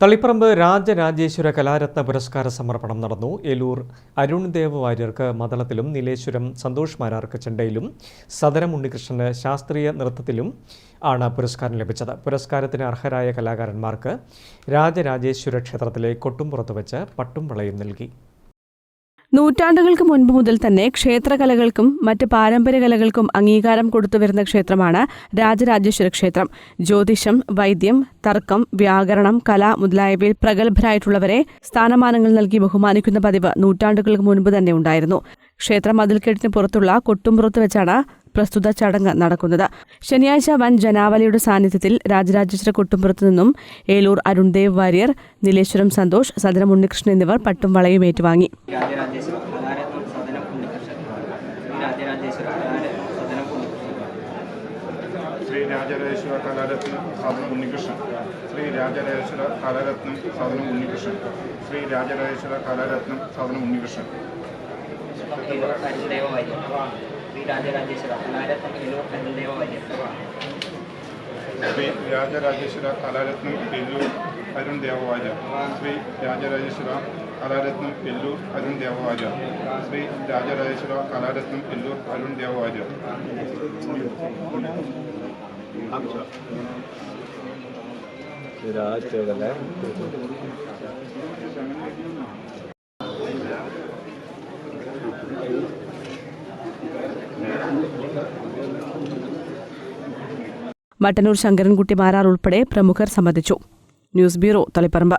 തളിപ്പറമ്പ് രാജരാജേശ്വര കലാരത്ന പുരസ്കാര സമർപ്പണം നടന്നു. ഏലൂർ അരുൺ ദേവ് വാര്യർക്ക് മദളത്തിലും, നീലേശ്വരം സന്തോഷ് മാരാർക്ക് ചെണ്ടയിലും, സദനം ഉണ്ണികൃഷ്ണന് ശാസ്ത്രീയ നൃത്തത്തിലും ആണ് പുരസ്കാരം ലഭിച്ചത്. പുരസ്കാരത്തിന് അർഹരായ കലാകാരന്മാർക്ക് രാജരാജേശ്വര ക്ഷേത്രത്തിലെ കൊട്ടുംപുറത്ത് വെച്ച് പട്ടും വളയും നൽകി. നൂറ്റാണ്ടുകൾക്ക് മുൻപ് മുതൽ തന്നെ ക്ഷേത്രകലകൾക്കും മറ്റ് പാരമ്പര്യകലകൾക്കും അംഗീകാരം കൊടുത്തുവരുന്ന ക്ഷേത്രമാണ് രാജരാജേശ്വര ക്ഷേത്രം. ജ്യോതിഷം, വൈദ്യം, തർക്കം, വ്യാകരണം, കല മുതലായവയിൽ പ്രഗത്ഭരായിട്ടുള്ളവരെ സ്ഥാനമാനങ്ങൾ നൽകി ബഹുമാനിക്കുന്ന പതിവ് നൂറ്റാണ്ടുകൾക്ക് മുൻപ് തന്നെ ഉണ്ടായിരുന്നു. ക്ഷേത്ര മതിൽക്കെട്ടിന് പുറത്തുള്ള കൊട്ടുംപുറത്ത് വെച്ചാണ് പ്രസ്തുത ചടങ്ങ് നടക്കുന്നത്. ശനിയാഴ്ച വൻ ജനാവലിയുടെ സാന്നിധ്യത്തിൽ രാജരാജേശ്വര കൊട്ടുംപുറത്തു നിന്നും ഏലൂർ അരുൺ ദേവ് വാര്യർ, നീലേശ്വരം സന്തോഷ്, സദനം ഉണ്ണികൃഷ്ണൻ എന്നിവർ പട്ടും വളയും ഏറ്റുവാങ്ങി. ശ്രീ രാജരാജേശ്വര കലാരത്നം സദനം ഉണ്ണികൃഷ്ണൻ, ശ്രീ രാജരാജേശ്വര കലാരത്നം സദനം ഉണ്ണികൃഷ്ണൻ, ശ്രീ രാജരാജേശ്വര കലാരത്നം സദനം ഉണ്ണികൃഷ്ണൻ, ശ്രീ രാജരാജേശ്വര കലാരത്നം ഏലൂർ അരുൺ ദേവ് വാര്യർ, ശ്രീ രാജരാജേശ്വര കലാരത്നം ഏലൂർ അരുൺ ദേവ് വാര്യർ, ശ്രീ രാജരാജേശ്വര കലാരത്നം ഏലൂർ അരുൺ ദേവ് വാര്യർ, ശ്രീ രാജരാജേശ്വര കലാരത്നം ഏലൂർ അരുൺ ദേവ് വാര്യർ. മട്ടന്നൂർ ശങ്കരൻകുട്ടി മാരാർ ഉൾപ്പെടെ പ്രമുഖർ സംബന്ധിച്ചു. News bureau, Taliparamba.